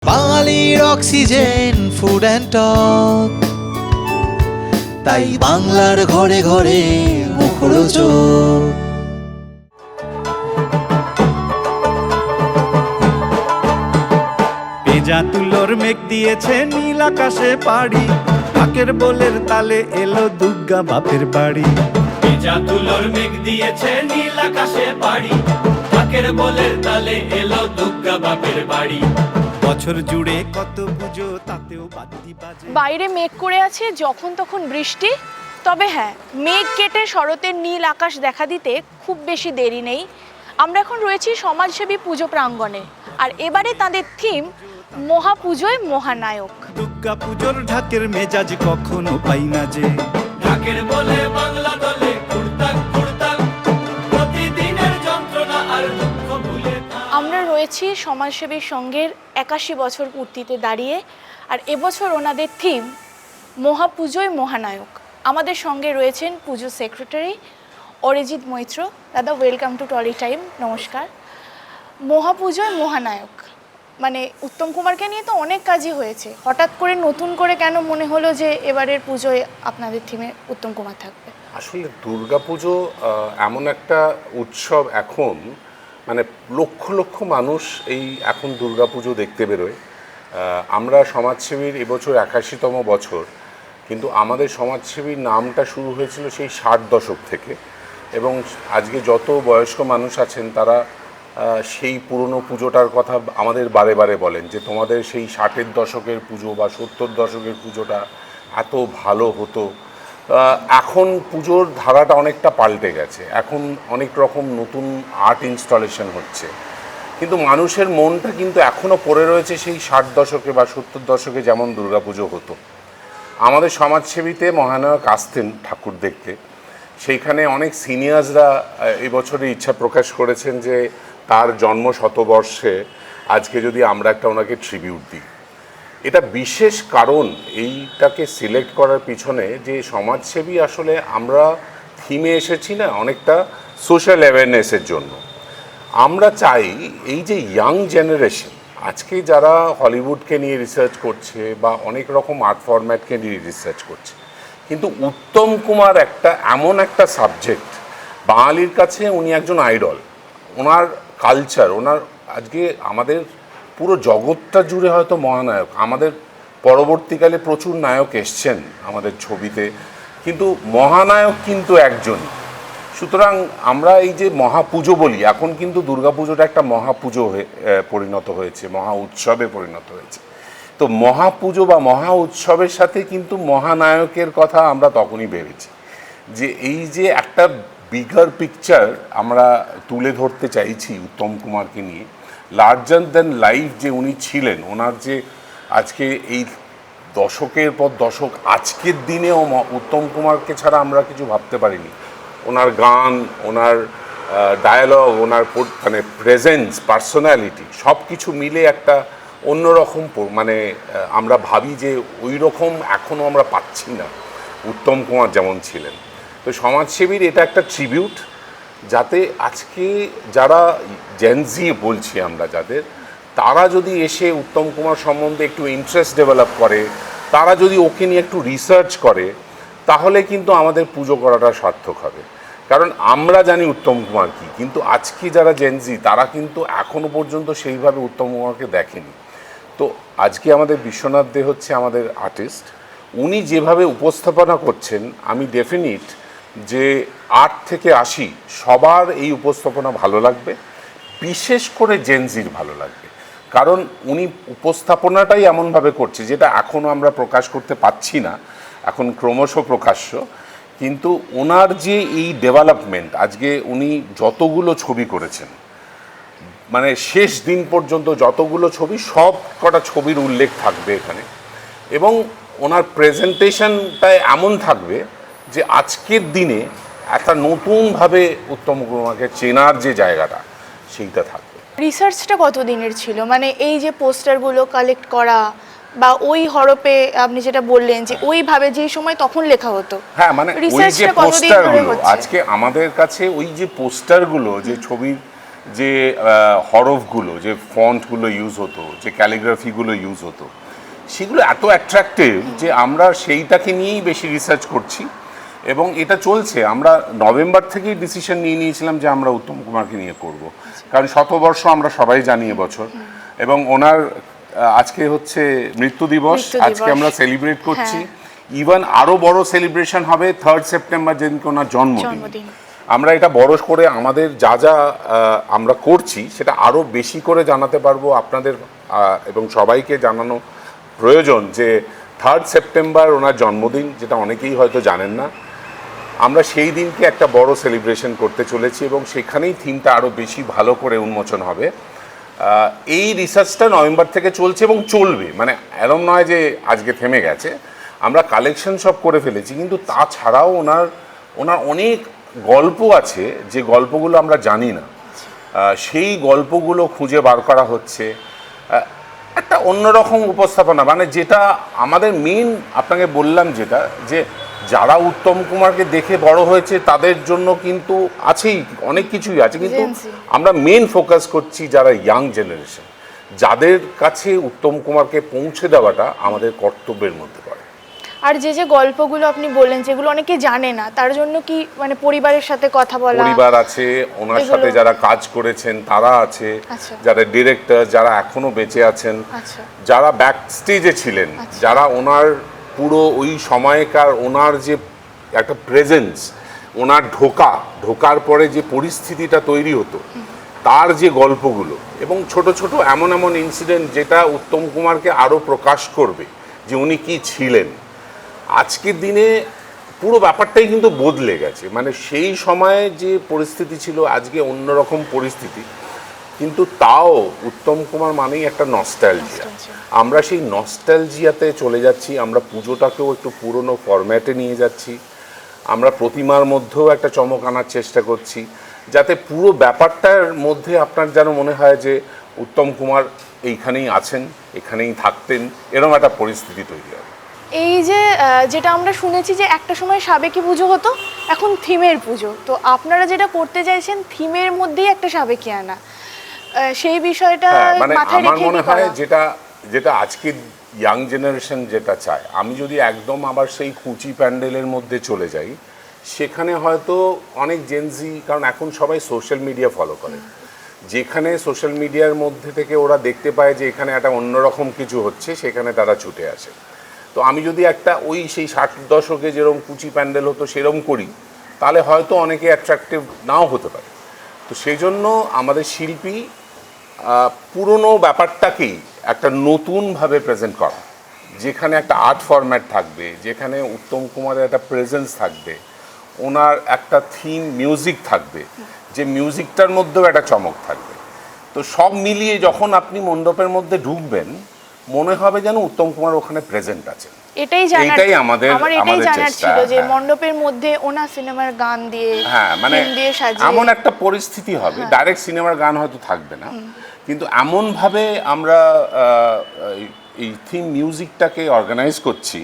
বাঙালির oxygen food and talk, তাই বাংলার ঘরে ঘরে মুখরোচক। পেঁজা তুলোর মেঘ দিয়েছে নীল আকাশে পাড়ি, ঢাকের বোলের তালে এলো দুর্গা বাপের বাড়ি। পেঁজা তুলোর মেঘ দিয়েছে নীল আকাশে পাড়ি, ঢাকের বোলের তালে এলো দুর্গা বাপের বাড়ি। বছর জুড়ে কত পুজো, তাতেও বাদ্যি বাজে। বাইরে মেঘ করে আছে, যখন তখন বৃষ্টি। তবে হ্যাঁ, মেঘ কেটে শরতের নীল আকাশ দেখা দিতে খুব বেশি দেরি নেই। আমরা এখন রয়েছি সমাজসেবী পুজো প্রাঙ্গণে, আর এবারে তাদের থিম মহাপুজোয় মহানায়ক। দুর্গা পুজোর ঢাকের মেজাজ কখনো পাই না যে, ঢাকের বলে বাংলা দলে কুড়তাক কুড়তাক, প্রতিদিনের যন্ত্রণা আর দুঃখ ভুলে থাক। আমরা রয়েছি সমাজসেবী সংঘের 81 বছর পূর্তিতে দাঁড়িয়ে, আর এবছর ওনাদের থিম মহাপুজোয় মহানায়ক। আমাদের সঙ্গে রয়েছেন পুজো সেক্রেটারি অরিজিৎ মৈত্র। দাদা, ওয়েলকাম টু টলি টাইম। নমস্কার। মহাপুজোয় মহানায়ক মানে উত্তম কুমারকে নিয়ে তো অনেক কাজই হয়েছে, হঠাৎ করে নতুন করে কেন মনে হলো যে এবারের পুজোয় আপনাদের থিমে উত্তম কুমার থাকবে? আসলে দুর্গাপুজো এমন একটা উৎসব, এখন মানে লক্ষ লক্ষ মানুষ এই এখন দুর্গাপুজো দেখতে বেরোয়। আমরা সমাজসেবীর এবছর 81তম বছর, কিন্তু আমাদের সমাজসেবীর নামটা শুরু হয়েছিল সেই 60 দশক থেকে, এবং আজকে যত বয়স্ক মানুষ আছেন তারা সেই পুরনো পুজোটার কথা আমাদের বারে বারে বলেন যে তোমাদের সেই 60-এর দশকের পুজো বা 70 দশকের পুজোটা এত ভালো হতো। এখন পুজোর ধারাটা অনেকটা পাল্টে গেছে, এখন অনেক রকম নতুন আর্ট ইনস্টলেশন হচ্ছে, কিন্তু মানুষের মনটা কিন্তু এখনও পড়ে রয়েছে সেই 60 দশকে বা 70 দশকে যেমন দুর্গাপুজো হতো। আমাদের সমাজসেবীতে মহানায়ক আসতেন ঠাকুর দেখতে, সেইখানে অনেক সিনিয়র্সরা এবছরে ইচ্ছা প্রকাশ করেছেন যে তার জন্ম শতবর্ষে আজকে যদি আমরা একটা ওনাকে ট্রিবিউট দিই। এটা বিশেষ কারণ এইটাকে সিলেক্ট করার পিছনে যে সমাজসেবী আসলে আমরা থিমে এসেছি না অনেকটা সোশ্যাল অ্যাওয়ারনেসের জন্য। আমরা চাই এই যে ইয়াং জেনারেশন আজকে যারা হলিউডকে নিয়ে রিসার্চ করছে বা অনেক রকম আর্ট ফরম্যাটকে নিয়ে রিসার্চ করছে, কিন্তু উত্তম কুমার একটা এমন একটা সাবজেক্ট, বাঙালির কাছে উনি একজন আইডল। ওনার কালচার, ওনার আজকে আমাদের পুরো জগৎটা জুড়ে হয়তো মহানায়ক। আমাদের পরবর্তীকালে প্রচুর নায়ক এসছেন আমাদের ছবিতে, কিন্তু মহানায়ক কিন্তু একজনই। সুতরাং আমরা এই যে মহাপুজো বলি, এখন কিন্তু দুর্গাপুজোটা একটা মহাপুজো পরিণত হয়েছে, মহা উৎসবে পরিণত হয়েছে। তো মহাপুজো বা মহা উৎসবের সাথে কিন্তু মহানায়কের কথা আমরা তখনই ভেবেছি যে এই যে একটা বিগার পিকচার আমরা তুলে ধরতে চাইছি উত্তম কুমারকে নিয়ে, লার্জার দ্যান লাইফ যে উনি ছিলেন, ওনার যে আজকে এই দশকের পর দশক আজকের দিনেও উত্তম কুমারকে ছাড়া আমরা কিছু ভাবতে পারিনি। ওনার গান, ওনার ডায়ালগ, ওনার মানে প্রেজেন্স, পার্সোনালিটি সব কিছু মিলে একটা অন্যরকম মানে আমরা ভাবি যে ওই রকম এখনও আমরা পাচ্ছি না উত্তম কুমার যেমন ছিলেন। তো সমাজসেবীর এটা একটা ট্রিবিউট, যাতে আজকে যারা জেনজি বলছি আমরা যাদের, তারা যদি এসে উত্তম কুমার সম্বন্ধে একটু ইন্টারেস্ট ডেভেলপ করে, তারা যদি ওকে নিয়ে একটু রিসার্চ করে, তাহলে কিন্তু আমাদের পুজো করাটা সার্থক হবে। কারণ আমরা জানি উত্তম কুমার কী, কিন্তু আজকে যারা জেনজি তারা কিন্তু এখনও পর্যন্ত সেইভাবে উত্তম কুমারকে দেখেনি। তো আজকে আমাদের বিশ্বনাথ দে হচ্ছে আমাদের আর্টিস্ট, উনি যেভাবে উপস্থাপনা করছেন, আমি ডেফিনিট যে 8 থেকে 80 সবার এই উপস্থাপনা ভালো লাগবে, বিশেষ করে জেনজির ভালো লাগবে। কারণ উনি উপস্থাপনাটাই এমনভাবে করছে যেটা এখনও আমরা প্রকাশ করতে পারছি না, এখন ক্রমশ প্রকাশ্য। কিন্তু ওনার যে এই ডেভেলপমেন্ট, আজকে উনি যতগুলো ছবি করেছেন, মানে শেষ দিন পর্যন্ত যতগুলো ছবি, সব কটা ছবির উল্লেখ থাকবে এখানে, এবং ওনার প্রেজেন্টেশনটায় এমন থাকবে যে আজকের দিনে একটা নতুনভাবে উত্তম কুমারকে চেনার যে জায়গাটা সেইটা থাকবে। রিসার্চটা কত দিনের ছিল? মানে এই যে পোস্টারগুলো কালেক্ট করা বা ওই হরপে আপনি যেটা বললেন যে ওইভাবে যে সময় তখন লেখা হতো, হ্যাঁ, মানে ওই যে রিসার্চটা কতদিন ধরে পোস্টারগুলো হচ্ছে? আজকে আমাদের কাছে, ওই যে পোস্টারগুলো, যে ছবির যে হরফগুলো, যে ফন্টগুলো ইউজ হতো, যে ক্যালিগ্রাফিগুলো ইউজ হতো, সেগুলো এত অ্যাট্রাক্টিভ যে আমরা সেইটাকে নিয়েই বেশি রিসার্চ করছি এবং এটা চলছে। আমরা নভেম্বর থেকেই ডিসিশন নিয়ে নিয়েছিলাম যে আমরা উত্তম কুমারকে নিয়ে করব, কারণ শতবর্ষ আমরা সবাই জানি এবছর, এবং ওনার আজকে হচ্ছে মৃত্যু দিবস, আজকে আমরা সেলিব্রেট করছি। ইভেন আরও বড় সেলিব্রেশন হবে 3rd সেপ্টেম্বর, যেদিনকে ওনার জন্মদিন। আমরা এটা বড় করে আমাদের যা যা আমরা করছি সেটা আরও বেশি করে জানাতে পারবো আপনাদের, এবং সবাইকে জানানো প্রয়োজন যে 3rd সেপ্টেম্বর ওনার জন্মদিন, যেটা অনেকেই হয়তো জানেন না। আমরা সেই দিনকে একটা বড় সেলিব্রেশন করতে চলেছি এবং সেখানেই থিমটা আরও বেশি ভালো করে উন্মোচন হবে। এই রিসার্চটা নভেম্বর থেকে চলছে এবং চলবে, মানে এরম নয় যে আজকে থেমে গেছে। আমরা কালেকশন সব করে ফেলেছি, কিন্তু তাছাড়াও ওনার অনেক গল্প আছে যে গল্পগুলো আমরা জানি না, সেই গল্পগুলো খুঁজে বার করা হচ্ছে। একটা অন্যরকম উপস্থাপনা, মানে যেটা আমাদের মেন, আপনাকে বললাম যেটা, যে যারা উত্তম কুমারকে দেখে বড় হয়েছে তাদের জন্য কিন্তু আছেই, অনেক কিছুই আছে, কিন্তু আমরা মেন ফোকাস করছি যারা ইয়াং জেনারেশন, যাদের কাছে উত্তম কুমারকে পৌঁছে দেওয়াটা আমাদের কর্তব্যের মধ্যে পড়ে। আর যে যে গল্পগুলো আপনি বললেন যেগুলো অনেকে জানে না, তার জন্য কি মানে পরিবারের সাথে কথা বলা? পরিবার আছে, ওনার সাথে যারা কাজ করেছেন তারা আছে, যারা ডিরেক্টর, যারা এখনো বেঁচে আছেন, যারা ব্যাক স্টেজে ছিলেন, যারা ওনার পুরো ওই সময়কার ওনার যে একটা প্রেজেন্স, ওনার ঢোকার পরে যে পরিস্থিতিটা তৈরি হতো, তার যে গল্পগুলো, এবং ছোট ছোট এমন এমন ইনসিডেন্ট যেটা উত্তম কুমারকে আরও প্রকাশ করবে যে উনি কি ছিলেন। আজকের দিনে পুরো ব্যাপারটাই কিন্তু বদলে গেছে, মানে সেই সময়ে যে পরিস্থিতি ছিল আজকে অন্যরকম পরিস্থিতি, কিন্তু তাও উত্তম কুমার মানেই একটা নস্টালজিয়া। আমরা সেই নস্টালজিয়াতে চলে যাচ্ছি, আমরা পুজোটাকেও একটু পুরনো ফরম্যাটে নিয়ে যাচ্ছি, আমরা প্রতিমার মধ্যেও একটা চমক আনার চেষ্টা করছি, যাতে পুরো ব্যাপারটার মধ্যে আপনার যেন মনে হয় যে উত্তম কুমার এইখানেই আছেন, এখানেই থাকতেন, এরকম একটা পরিস্থিতি তৈরি হবে। এই যে যেটা আমরা শুনেছি যে একটা সময় সাবেকি পুজো হতো, এখন থিমের পুজো, তো আপনারা যেটা করতে চাইছেন থিমের মধ্যেই একটা সাবেকি আনা, সেই বিষয়টা মানে মাথায় আমার রেখে মনে হয় যেটা আজকের ইয়াং জেনারেশন যেটা চায়, আমি যদি একদম আবার সেই কুচি প্যান্ডেলের মধ্যে চলে যাই, সেখানে হয়তো অনেক জেনজি, কারণ এখন সবাই সোশ্যাল মিডিয়া ফলো করে, যেখানে সোশ্যাল মিডিয়ার মধ্যে থেকে ওরা দেখতে পায় যে এখানে একটা অন্যরকম কিছু হচ্ছে, সেখানে তারা ছুটে আসে। তো আমি যদি একটা সেই 60 দশকে যেরকম কুচি প্যান্ডেল হতো সেরকম করি, তাহলে হয়তো অনেকে অ্যাট্রাকটিভ নাও হতে পারে। তো সেই জন্য আমাদের শিল্পী পুরনো ব্যাপারটাকেই একটা নতুনভাবে প্রেজেন্ট করা, যেখানে একটা আর্ট ফরম্যাট থাকবে, যেখানে উত্তম কুমারের একটা প্রেজেন্স থাকবে, ওনার একটা থিম মিউজিক থাকবে, যে মিউজিকটার মধ্যেও একটা চমক থাকবে। তো সব মিলিয়ে যখন আপনি মণ্ডপের মধ্যে ঢুকবেন, মনে হবে যেন উত্তম কুমার ওখানে প্রেজেন্ট আছে। এটাই আমাদের জানার ছিল যে মণ্ডপের মধ্যে ওনার সিনেমার গান দিয়ে, মানে সাজিয়ে এমন একটা পরিস্থিতি হবে, ডাইরেক্ট সিনেমার গান হয়তো থাকবে না, কিন্তু এমনভাবে আমরা এই থিম মিউজিকটাকে অর্গানাইজ করছি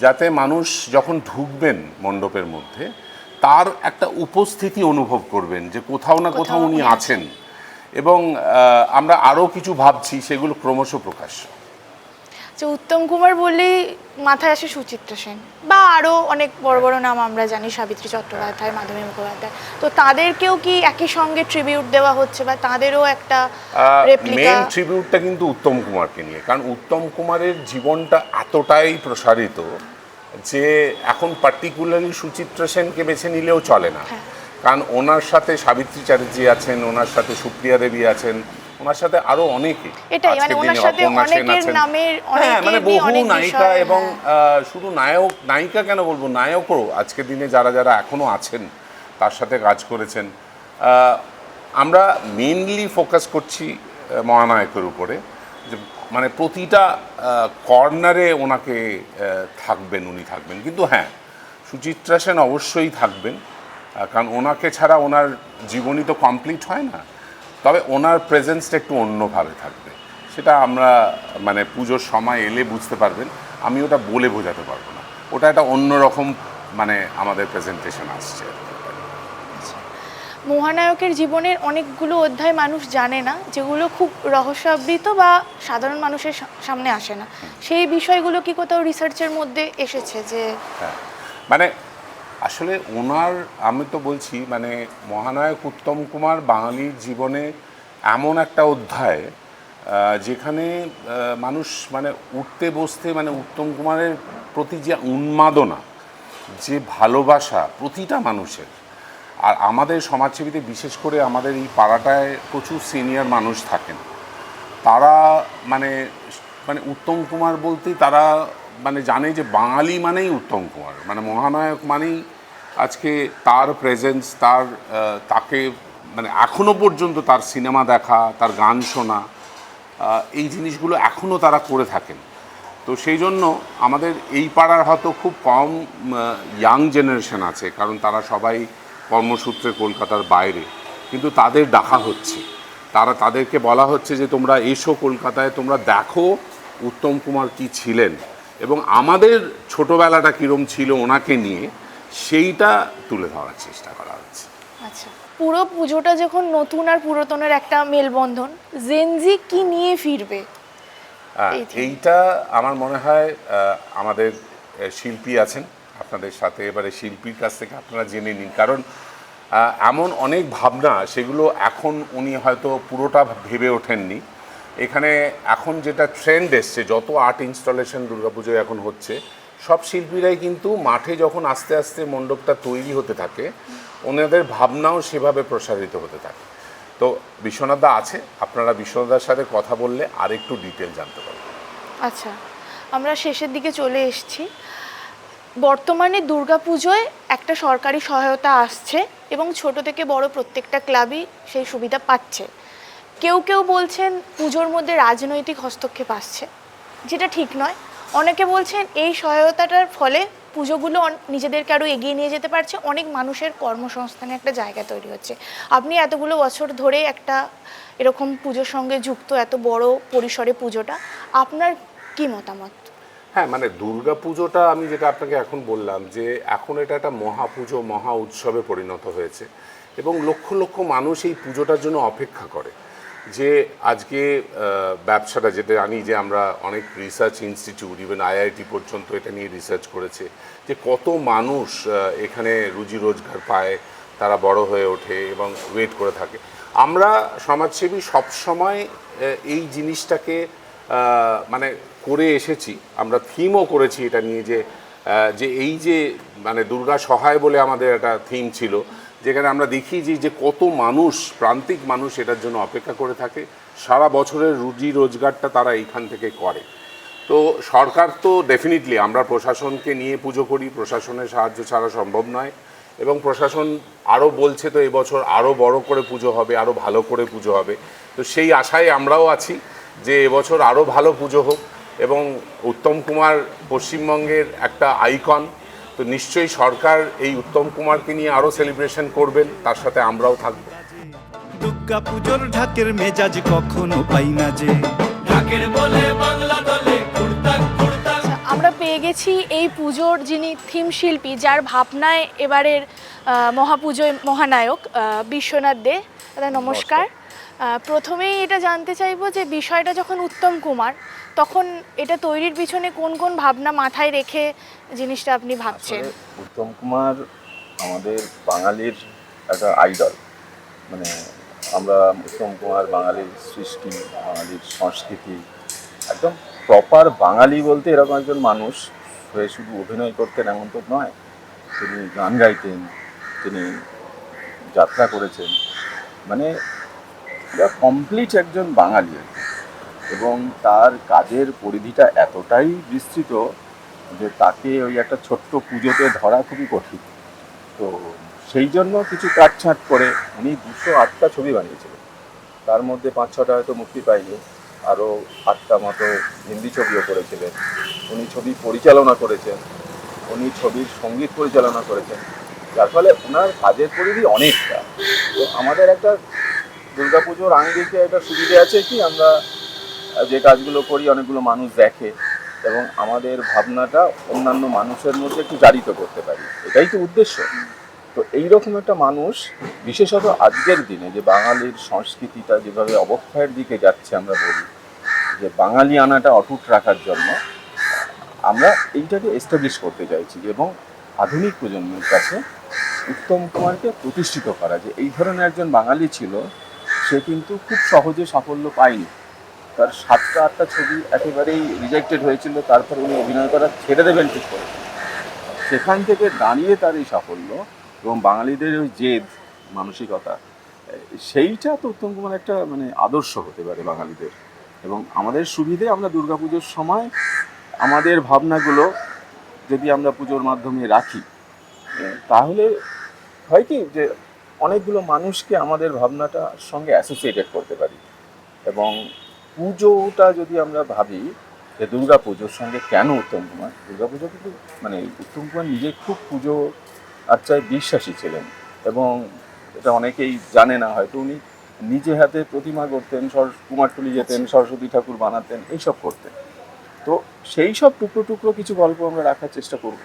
যাতে মানুষ যখন ঢুকবেন মণ্ডপের মধ্যে তার একটা উপস্থিতি অনুভব করবেন, যে কোথাও না কোথাও উনি আছেন। এবং আমরা আরও কিছু ভাবছি, সেগুলো ক্রমশ প্রকাশ্য। যে উত্তম কুমার বললেই মাথায় আসে সুচিত্রা সেন, বা আরও অনেক বড় বড় নাম আমরা জানি, সাবিত্রী চট্টোপাধ্যায়, মাধবী মুখোপাধ্যায়, তো তাদেরকেও কি একই সঙ্গে ট্রিবিউট দেওয়া হচ্ছে, বা তাদেরও একটা রেপ্লিকা? মেন ট্রিবিউটটা কিন্তু উত্তম কুমারকে নিয়ে, কারণ উত্তম কুমারের জীবনটা এতটাই প্রসারিত যে এখন পার্টিকুলারলি সুচিত্রা সেনকে বেছে নিলেও চলে না, কারণ ওনার সাথে সাবিত্রী চ্যাটার্জি আছেন, ওনার সাথে সুপ্রিয়া দেবী আছেন, ওনার সাথে আরো অনেকে, এটাই মানে ওনার সাথে অনেকের নামের মানে বহু নায়িকা, এবং শুধু নায়িকা কেন বলবো, নায়কও আজকের দিনে যারা যারা এখনো আছেন তার সাথে কাজ করেছেন। আমরা মেইনলি ফোকাস করছি মহানায়কের উপরে, যে মানে প্রতিটা কর্নারে ওনাকে উনি থাকবেন, কিন্তু হ্যাঁ সুচিত্রা সেন অবশ্যই থাকবেন, কারণ ওনাকে ছাড়া ওনার জীবনী তো কমপ্লিট হয় না। তবে ওনার প্রেজেন্সটা একটু অন্যভাবে থাকবে, সেটা আমরা মানে পুজোর সময় এলে বুঝতে পারবেন, আমি ওটা বলে বোঝাতে পারবো না, ওটা একটা অন্যরকম মানে আমাদের প্রেজেন্টেশন আসছে। মহানায়কের জীবনের অনেকগুলো অধ্যায় মানুষ জানে না, যেগুলো খুব রহস্যাবৃত বা সাধারণ মানুষের সামনে আসে না। সেই বিষয়গুলো কি কোথাও রিসার্চের মধ্যে এসেছে যে হ্যাঁ, মানে আসলে ওনার, আমি তো বলছি মানে মহানায়ক উত্তম কুমার বাঙালির জীবনে এমন একটা অধ্যায় যেখানে মানুষ মানে উঠতে বসতে মানে উত্তম কুমারের প্রতি যে উন্মাদনা, যে ভালোবাসা প্রতিটা মানুষের। আর আমাদের সমাজসেবীতে বিশেষ করে আমাদের এই পাড়াটায় প্রচুর সিনিয়র মানুষ থাকেন, তারা মানে মানে উত্তম কুমার বলতেই তারা মানে জানে যে বাঙালি মানেই উত্তম কুমার, মানে মহানায়ক মানেই আজকে তার প্রেজেন্স, তাকে মানে এখনো পর্যন্ত তার সিনেমা দেখা, তার গান শোনা, এই জিনিসগুলো এখনও তারা করে থাকেন। তো সেই জন্য আমাদের এই পাড়ার হয়তো খুব কম ইয়াং জেনারেশন আছে, কারণ তারা সবাই কর্মসূত্রে কলকাতার বাইরে, কিন্তু তাদের ডাকা হচ্ছে, তাদেরকে বলা হচ্ছে যে তোমরা এসো কলকাতায়, তোমরা দেখো উত্তম কুমার কী ছিলেন এবং আমাদের ছোটোবেলাটা কীরম ছিল ওনাকে নিয়ে, সেইটা তুলে ধরার চেষ্টা করা হচ্ছে। আচ্ছা, পুরো পুজোটা যখন নতুন আর পুরাতনের একটা মেলবন্ধন, জেনজি কি নিয়ে ফিরবে? এইটা আমার মনে হয় আমাদের শিল্পী আছেন আপনাদের সাথে, এবারে শিল্পীর কাছ থেকে আপনারা জেনে নিন, কারণ এমন অনেক ভাবনা সেগুলো এখন উনি হয়তো পুরোটা ভেবে ওঠেননি। এখানে এখন যেটা ট্রেন্ড এসছে, যত আর্ট ইনস্টলেশন দুর্গাপুজোয় এখন হচ্ছে, সব শিল্পীরাই কিন্তু মাঠে যখন আস্তে আস্তে মণ্ডপটা তৈরি হতে থাকে, ওনাদের ভাবনাও সেভাবে প্রসারিত হতে থাকে। তো বিশ্বনাথদা আছে, আপনারা বিশ্বনাথদার সাথে কথা বললে আর একটু ডিটেল জানতে পারবেন। আচ্ছা, আমরা শেষের দিকে চলে এসেছি। বর্তমানে দুর্গাপুজোয় একটা সরকারি সহায়তা আসছে এবং ছোট থেকে বড় প্রত্যেকটা ক্লাবই সেই সুবিধা পাচ্ছে। কেউ কেউ বলছেন পুজোর মধ্যে রাজনৈতিক হস্তক্ষেপ আসছে, যেটা ঠিক নয়। অনেকে বলছেন এই সহায়তাটার ফলে পুজোগুলো নিজেদেরকে আরও এগিয়ে নিয়ে যেতে পারছে, অনেক মানুষের কর্মসংস্থানের একটা জায়গা তৈরি হচ্ছে। আপনি এতগুলো বছর ধরে একটা এরকম পুজোর সঙ্গে যুক্ত, এত বড় পরিসরে পুজোটা, আপনার কি মতামত? হ্যাঁ, মানে দুর্গা পুজোটা আমি যেটা আপনাকে এখন বললাম যে এখন এটা একটা মহাপুজো, মহা উৎসবে পরিণত হয়েছে এবং লক্ষ লক্ষ মানুষ এই পুজোটার জন্য অপেক্ষা করে। যে আজকে ব্যবসাটা, যেটা জানি যে আমরা অনেক রিসার্চ ইনস্টিটিউট, ইভেন আইআইটি পর্যন্ত এটা নিয়ে রিসার্চ করেছে যে কত মানুষ এখানে রুজি রোজগার পায়, তারা বড় হয়ে ওঠে এবং ওয়েট করে থাকে। আমরা সমাজসেবী সবসময় এই জিনিসটাকে মানে করে এসেছি, আমরা থিমও করেছি এটা নিয়ে, যে এই যে মানে দুর্গা সহায় বলে আমাদের একটা থিম ছিল, যেখানে আমরা দেখি যে কত মানুষ, প্রান্তিক মানুষ এটার জন্য অপেক্ষা করে থাকে, সারা বছরের রুজি রোজগারটা তারা এইখান থেকে করে। তো সরকার তো ডেফিনেটলি, আমরা প্রশাসনকে নিয়ে পুজো করি, প্রশাসনের সাহায্য ছাড়া সম্ভব নয়, এবং প্রশাসন আরও বলছে তো এবছর আরও বড় করে পুজো হবে, আরও ভালো করে পুজো হবে। তো সেই আশায় আমরাও আছি যে এবছর আরও ভালো পুজো হোক এবং উত্তম কুমার পশ্চিমবঙ্গের একটা আইকন, তো নিশ্চয়ই সরকার এই উত্তম কুমারকে নিয়ে আরও সেলিব্রেশন করবেন, তার সাথে আমরাও থাকবো। দুর্গা পুজোর ঢাকের মেজাজ কখনো পাই না যে, ঢাকের বলে বাংলা দলে কুর্তাক কুর্তাক। আমরা পেয়ে গেছি এই পুজোর যিনি থিম শিল্পী, যার ভাবনায় এবারের মহাপুজোয় মহানায়ক, বিশ্বনাথ দে। দাদা নমস্কার। প্রথমেই এটা জানতে চাইবো যে বিষয়টা যখন উত্তম কুমার, তখন এটা তৈরির পিছনে কোন কোন ভাবনা মাথায় রেখে জিনিসটা আপনি ভাবছেন? উত্তম কুমার আমাদের বাঙালির একটা আইডল, মানে আমরা উত্তম কুমার বাঙালির সৃষ্টি, বাঙালির সংস্কৃতি, একদম প্রপার বাঙালি বলতে এরকম একজন মানুষ হয়ে শুধু অভিনয় করতেন এমন তো নয়, তিনি গান গাইতেন, তিনি যাত্রা করেছেন, মানে কমপ্লিট একজন বাঙালি। এবং তার কাজের পরিধিটা এতটাই বিস্তৃত যে তাকে ওই একটা ছোট্ট পুজোতে ধরা খুবই কঠিন। তো সেই জন্য কিছু কাটছাঁট করে উনি 208টা ছবি বানিয়েছিলেন, তার মধ্যে 5-6টা হয়তো মুক্তি পায়নি, আরও 8টা মতো হিন্দি ছবিও করেছিলেন। উনি ছবি পরিচালনা করেছেন, উনি ছবির সঙ্গীত পরিচালনা করেছেন, যার ফলে ওনার কাজের পরিধি অনেকটা। তো আমাদের একটা দুর্গাপুজোর আঙ্গিকে একটা সুবিধে আছে কি, আমরা যে কাজগুলো করি অনেকগুলো মানুষ দেখে এবং আমাদের ভাবনাটা অন্যান্য মানুষের মধ্যে একটু জারিত করতে পারি, এটাই তো উদ্দেশ্য। তো এইরকম একটা মানুষ, বিশেষত আজকের দিনে যে বাঙালির সংস্কৃতিটা যেভাবে অবক্ষয়ের দিকে যাচ্ছে, আমরা বলি যে বাঙালি আনাটা অটুট রাখার জন্য আমরা এইটাকে এস্টাবলিশ করতে চাইছি, এবং আধুনিক প্রজন্মের কাছে উত্তম কুমারকে প্রতিষ্ঠিত করা, যে এই ধরনের একজন বাঙালি ছিল, সে কিন্তু খুব সহজে সাফল্য পায়নি। তার 7টা-8টা ছবি একেবারেই রিজেক্টেড হয়েছিল, তারপর উনি অভিনয় করা ছেড়ে দেবেন ঠিক করে। সেখান থেকে দাঁড়িয়ে তার এই সাফল্য এবং বাঙালিদের ওই জেদ মানসিকতা, সেইটা তো উত্তম কুমার একটা মানে আদর্শ হতে পারে বাঙালিদের। এবং আমাদের সুবিধে আমরা দুর্গাপুজোর সময় আমাদের ভাবনাগুলো যদি আমরা পুজোর মাধ্যমে রাখি, তাহলে হয় কি যে অনেকগুলো মানুষকে আমাদের ভাবনাটার সঙ্গে অ্যাসোসিয়েটেড করতে পারি। এবং পুজোটা যদি আমরা ভাবি যে দুর্গা পুজোর সঙ্গে কেন উত্তম কুমার, দুর্গা পুজো কিন্তু মানে উত্তম কুমার নিজে খুব পুজো আর্চায় বিশ্বাসী ছিলেন, এবং এটা অনেকেই জানে না হয়তো, উনি নিজে হাতে প্রতিমা করতেন, কুমারটুলি যেতেন, সরস্বতী ঠাকুর বানাতেন, এইসব করতেন। তো সেই সব টুকরো টুকরো কিছু গল্প আমরা রাখার চেষ্টা করব,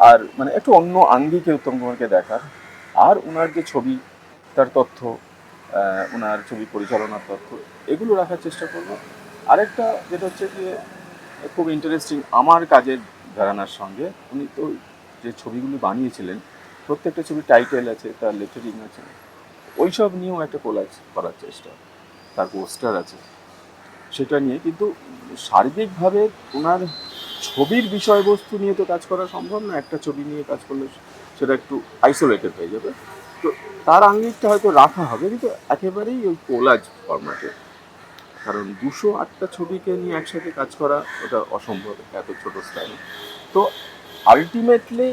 আর মানে একটু অন্য আঙ্গিকে উত্তম কুমারকে দেখার, আর ওনার যে ছবি, তার তথ্য, ওনার ছবি পরিচালনার তথ্য, এগুলো রাখার চেষ্টা করব। আরেকটা যেটা হচ্ছে যে খুব ইন্টারেস্টিং আমার কাজের ঘরানার সঙ্গে, উনি তো যে ছবিগুলো বানিয়েছিলেন প্রত্যেকটা ছবির টাইটেল আছে, তার লেটারিং আছে, ওই সব নিয়েও একটা কোলাজ করার চেষ্টা, তার পোস্টার আছে, সেটা নিয়ে। কিন্তু সার্বিকভাবে ওনার ছবির বিষয়বস্তু নিয়ে তো কাজ করা সম্ভব না, একটা ছবি নিয়ে কাজ করলে সেটা একটু আইসোলেটেড হয়ে যাবে। তো তার আঙ্গিকটা হয়তো রাখা হবে, কিন্তু একেবারেই ওই কোলাজ ফরম্যাটে, কারণ 208টা ছবিকে নিয়ে একসাথে কাজ করা ওটা অসম্ভব এত ছোট স্টাইল। তো আলটিমেটলি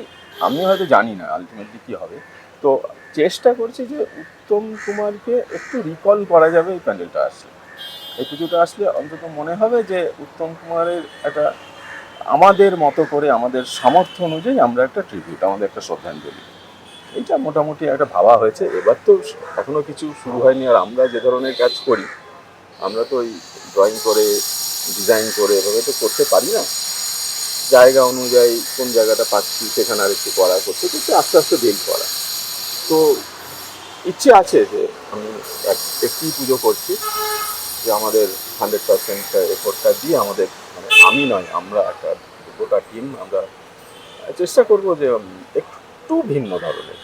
আমি হয়তো জানি না আলটিমেটলি কী হবে, তো চেষ্টা করছি যে উত্তম কুমারকে একটু রিকল করা যাবে এই প্যান্ডেলটা আসলে, এই পুজোটা আসলে অন্তত মনে হবে যে উত্তম কুমারের একটা আমাদের মতো করে আমাদের সামর্থ্য অনুযায়ী আমরা একটা ট্রিবিউট, আমাদের একটা শ্রদ্ধাঞ্জলি, এইটা মোটামুটি একটা ভাবা হয়েছে। এবার তো এখনও কিছু শুরু হয়নি, আর আমরা যে ধরনের কাজ করি আমরা তো ওই ড্রয়িং করে ডিজাইন করে এভাবে তো করতে পারি না, জায়গা অনুযায়ী কোন জায়গাটা পাচ্ছি সেখানে আর একটু করা করতে করতে আস্তে আস্তে বিল্ড করা। তো ইচ্ছে আছে যে আমি একটি পুজো করছি, যে আমাদের 100% এফোর্টটা দিয়ে আমাদের মানে আমি নয়, আমরা একটা গোটা টিম আমরা চেষ্টা করব যে একটু ভিন্ন ধরনের